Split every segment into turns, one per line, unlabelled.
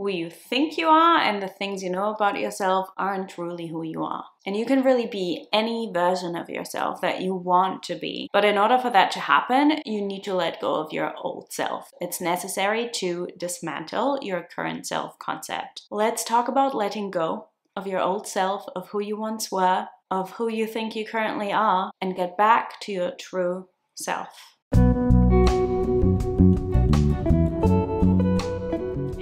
who you think you are and the things you know about yourself aren't truly who you are. And you can really be any version of yourself that you want to be. But in order for that to happen, you need to let go of your old self. It's necessary to dismantle your current self-concept. Let's talk about letting go of your old self, of who you once were, of who you think you currently are, and get back to your true self.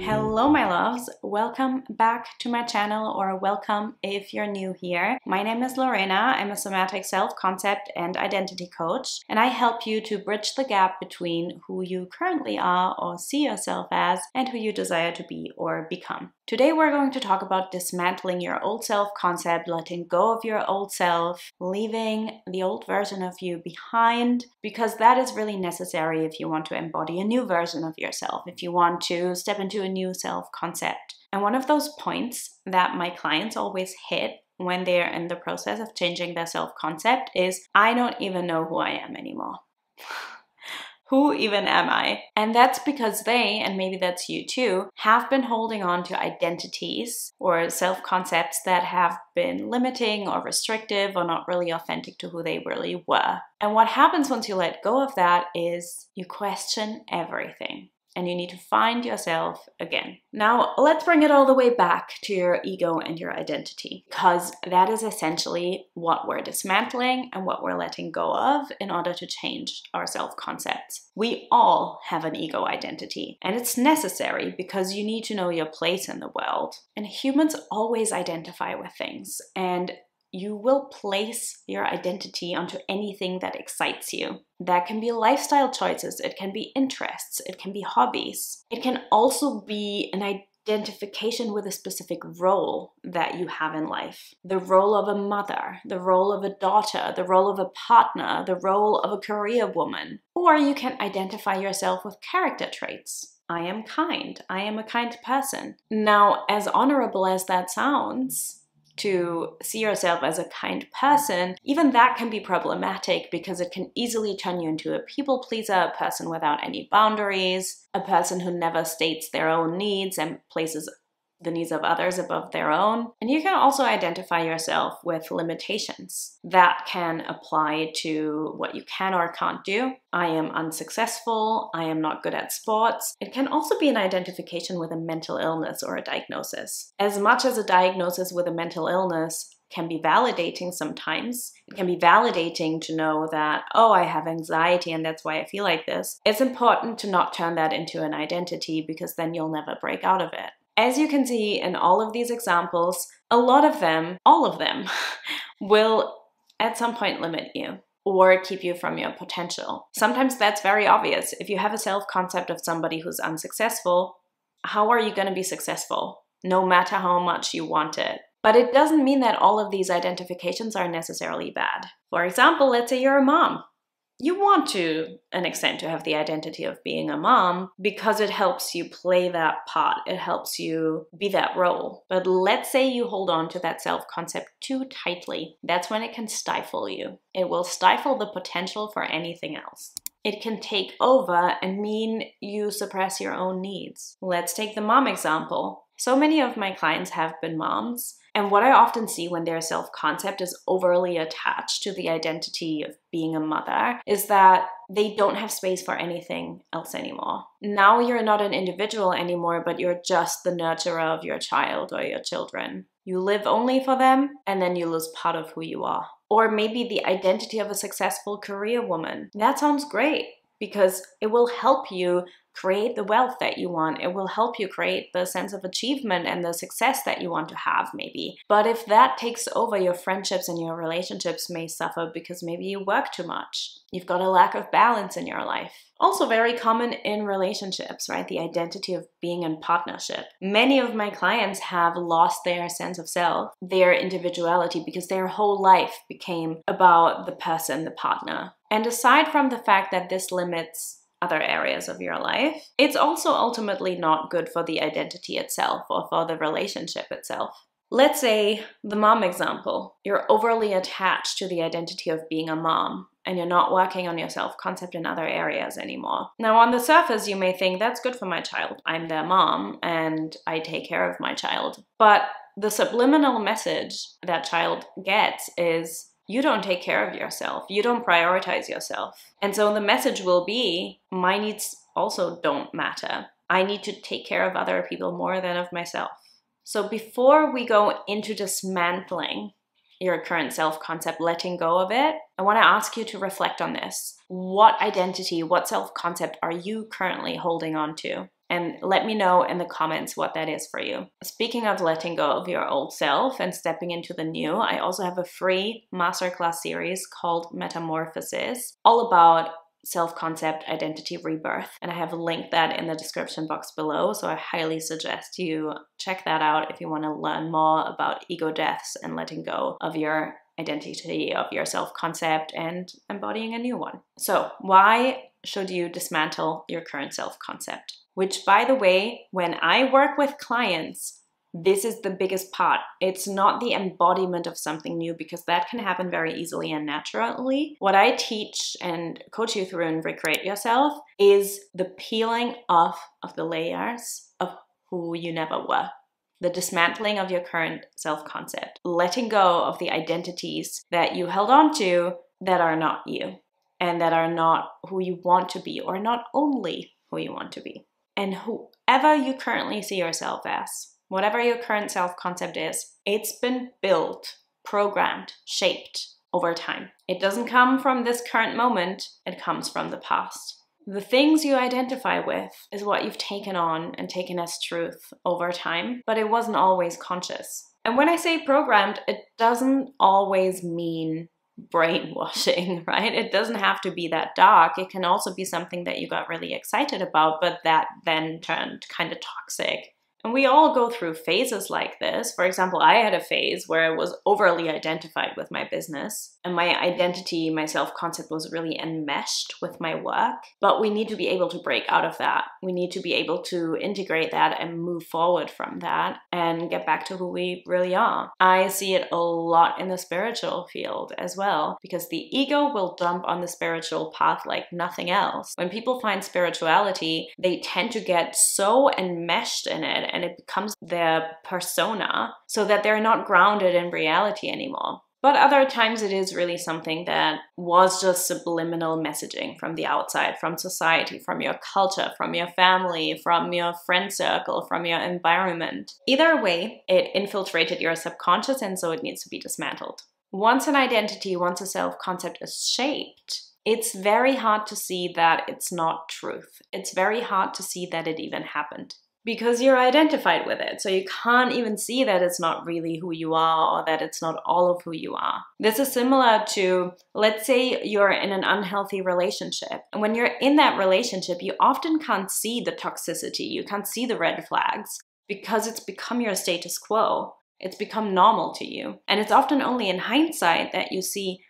Hello my loves, welcome back to my channel, or welcome if you're new here. My name is Lorena, I'm a somatic self-concept and identity coach, and I help you to bridge the gap between who you currently are or see yourself as and who you desire to be or become. Today we're going to talk about dismantling your old self-concept, letting go of your old self, leaving the old version of you behind, because that is really necessary if you want to embody a new version of yourself, if you want to step into a new self-concept. And one of those points that my clients always hit when they're in the process of changing their self-concept is, I don't even know who I am anymore. Who even am I? And that's because they, and maybe that's you too, have been holding on to identities or self-concepts that have been limiting or restrictive or not really authentic to who they really were. And what happens once you let go of that is you question everything. And you need to find yourself again. Now, let's bring it all the way back to your ego and your identity, because that is essentially what we're dismantling and what we're letting go of in order to change our self-concepts. We all have an ego identity, and it's necessary because you need to know your place in the world. And humans always identify with things, and you will place your identity onto anything that excites you. That can be lifestyle choices, it can be interests, it can be hobbies. It can also be an identification with a specific role that you have in life. The role of a mother, the role of a daughter, the role of a partner, the role of a career woman. Or you can identify yourself with character traits. I am kind, I am a kind person. Now, as honorable as that sounds, to see yourself as a kind person, even that can be problematic because it can easily turn you into a people pleaser, a person without any boundaries, a person who never states their own needs and places the needs of others above their own. And you can also identify yourself with limitations that can apply to what you can or can't do. I am unsuccessful, I am not good at sports. It can also be an identification with a mental illness or a diagnosis. As much as a diagnosis with a mental illness can be validating sometimes, it can be validating to know that, oh, I have anxiety and that's why I feel like this. It's important to not turn that into an identity, because then you'll never break out of it. As you can see in all of these examples, a lot of them, all of them, will at some point limit you or keep you from your potential. Sometimes that's very obvious. If you have a self-concept of somebody who's unsuccessful, how are you going to be successful? No matter how much you want it. But it doesn't mean that all of these identifications are necessarily bad. For example, let's say you're a mom. You want to an extent to have the identity of being a mom because it helps you play that part. It helps you be that role. But let's say you hold on to that self-concept too tightly. That's when it can stifle you. It will stifle the potential for anything else. It can take over and mean you suppress your own needs. Let's take the mom example. So many of my clients have been moms, and what I often see when their self-concept is overly attached to the identity of being a mother is that they don't have space for anything else anymore. Now you're not an individual anymore, but you're just the nurturer of your child or your children. You live only for them, and then you lose part of who you are. Or maybe the identity of a successful career woman. That sounds great, because it will help you create the wealth that you want. It will help you create the sense of achievement and the success that you want to have, maybe. But if that takes over, your friendships and your relationships may suffer because maybe you work too much. You've got a lack of balance in your life. Also very common in relationships, right? The identity of being in partnership. Many of my clients have lost their sense of self, their individuality, because their whole life became about the person, the partner. And aside from the fact that this limits other areas of your life, it's also ultimately not good for the identity itself or for the relationship itself. Let's say the mom example. You're overly attached to the identity of being a mom, and you're not working on your self-concept in other areas anymore. Now, on the surface, you may think, that's good for my child. I'm their mom, and I take care of my child. But the subliminal message that child gets is, you don't take care of yourself. You don't prioritize yourself. And so the message will be, my needs also don't matter. I need to take care of other people more than of myself. So before we go into dismantling your current self-concept, letting go of it, I want to ask you to reflect on this. What identity, what self-concept are you currently holding on to? And let me know in the comments what that is for you. Speaking of letting go of your old self and stepping into the new, I also have a free masterclass series called Metamorphosis, all about self-concept identity rebirth. And I have linked that in the description box below. So I highly suggest you check that out if you want to learn more about ego deaths and letting go of your identity, of your self-concept, and embodying a new one. So why should you dismantle your current self-concept? Which, by the way, when I work with clients, this is the biggest part. It's not the embodiment of something new, because that can happen very easily and naturally. What I teach and coach you through in Recreate Yourself is the peeling off of the layers of who you never were. The dismantling of your current self-concept. Letting go of the identities that you held on to that are not you, and that are not who you want to be, or not only who you want to be. And whoever you currently see yourself as, whatever your current self-concept is, it's been built, programmed, shaped over time. It doesn't come from this current moment, it comes from the past. The things you identify with is what you've taken on and taken as truth over time, but it wasn't always conscious. And when I say programmed, it doesn't always mean brainwashing, right? It doesn't have to be that dark. It can also be something that you got really excited about, but that then turned kind of toxic. And we all go through phases like this. For example, I had a phase where I was overly identified with my business, and my identity, my self-concept was really enmeshed with my work. But we need to be able to break out of that. We need to be able to integrate that and move forward from that and get back to who we really are. I see it a lot in the spiritual field as well, because the ego will jump on the spiritual path like nothing else. When people find spirituality, they tend to get so enmeshed in it, and it becomes their persona, so that they're not grounded in reality anymore. But other times it is really something that was just subliminal messaging from the outside, from society, from your culture, from your family, from your friend circle, from your environment. Either way, it infiltrated your subconscious, and so it needs to be dismantled. Once an identity, once a self-concept is shaped, it's very hard to see that it's not truth. It's very hard to see that it even happened, because you're identified with it. So you can't even see that it's not really who you are, or that it's not all of who you are. This is similar to, let's say you're in an unhealthy relationship. And when you're in that relationship, you often can't see the toxicity. You can't see the red flags, because it's become your status quo. It's become normal to you. And it's often only in hindsight that you see,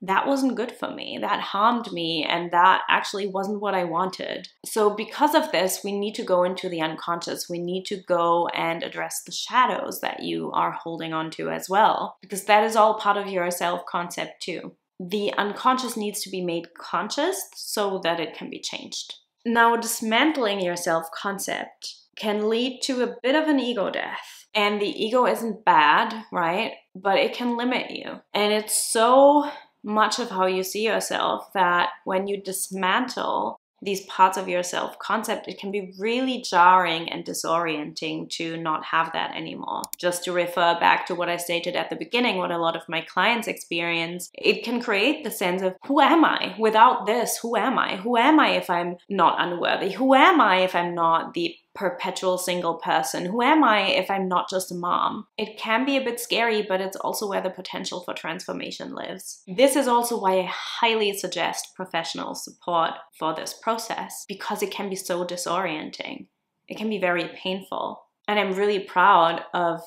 that wasn't good for me, that harmed me, and that actually wasn't what I wanted. So because of this, we need to go into the unconscious. We need to go and address the shadows that you are holding on to as well, because that is all part of your self-concept too. The unconscious needs to be made conscious so that it can be changed. Now, dismantling your self-concept can lead to a bit of an ego death. And the ego isn't bad, right? But it can limit you. And it's so much of how you see yourself that when you dismantle these parts of your self-concept, it can be really jarring and disorienting to not have that anymore. Just to refer back to what I stated at the beginning, what a lot of my clients experience, it can create the sense of, who am I? Without this, who am I? Who am I if I'm not unworthy? Who am I if I'm not the perpetual single person? Who am I if I'm not just a mom? It can be a bit scary, but it's also where the potential for transformation lives. This is also why I highly suggest professional support for this process, because it can be so disorienting. It can be very painful. And I'm really proud of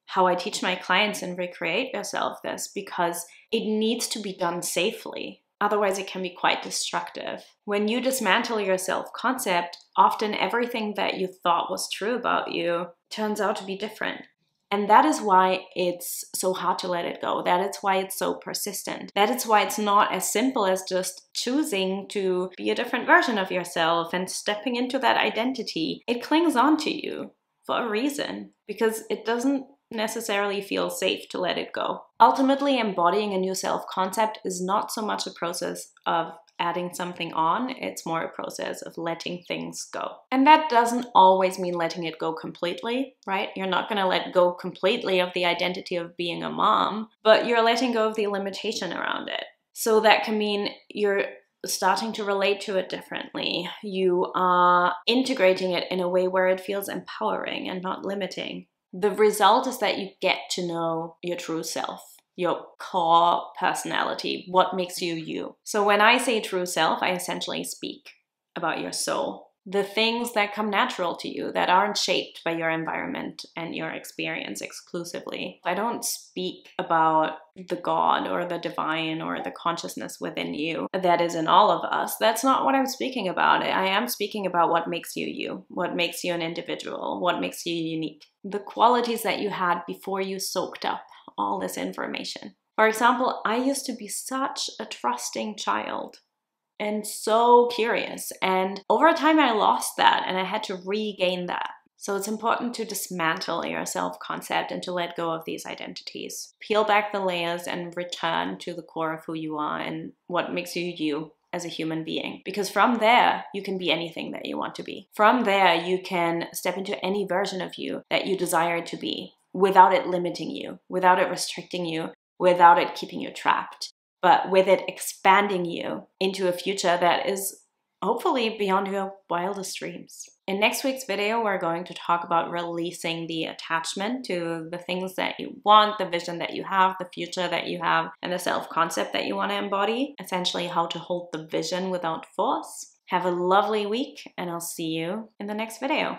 how I teach my clients in Recreate Yourself this, because it needs to be done safely. Otherwise, it can be quite destructive. When you dismantle your self-concept, often everything that you thought was true about you turns out to be different. And that is why it's so hard to let it go. That is why it's so persistent. That is why it's not as simple as just choosing to be a different version of yourself and stepping into that identity. It clings on to you for a reason, because it doesn't necessarily feel safe to let it go. Ultimately, embodying a new self-concept is not so much a process of adding something on, it's more a process of letting things go. And that doesn't always mean letting it go completely, right? You're not going to let go completely of the identity of being a mom, but you're letting go of the limitation around it. So that can mean you're starting to relate to it differently. You are integrating it in a way where it feels empowering and not limiting. The result is that you get to know your true self, your core personality, what makes you you. So when I say true self, I essentially speak about your soul, the things that come natural to you, that aren't shaped by your environment and your experience exclusively. I don't speak about the God or the divine or the consciousness within you that is in all of us. That's not what I'm speaking about. I am speaking about what makes you you, what makes you an individual, what makes you unique. The qualities that you had before you soaked up all this information. For example, I used to be such a trusting child and so curious, and over time I lost that and I had to regain that. So it's important to dismantle your self-concept and to let go of these identities. Peel back the layers and return to the core of who you are and what makes you you as a human being. Because from there, you can be anything that you want to be. From there, you can step into any version of you that you desire to be, without it limiting you, without it restricting you, without it keeping you trapped, but with it expanding you into a future that is hopefully beyond your wildest dreams. In next week's video, we're going to talk about releasing the attachment to the things that you want, the vision that you have, the future that you have, and the self-concept that you want to embody. Essentially, how to hold the vision without force. Have a lovely week, and I'll see you in the next video.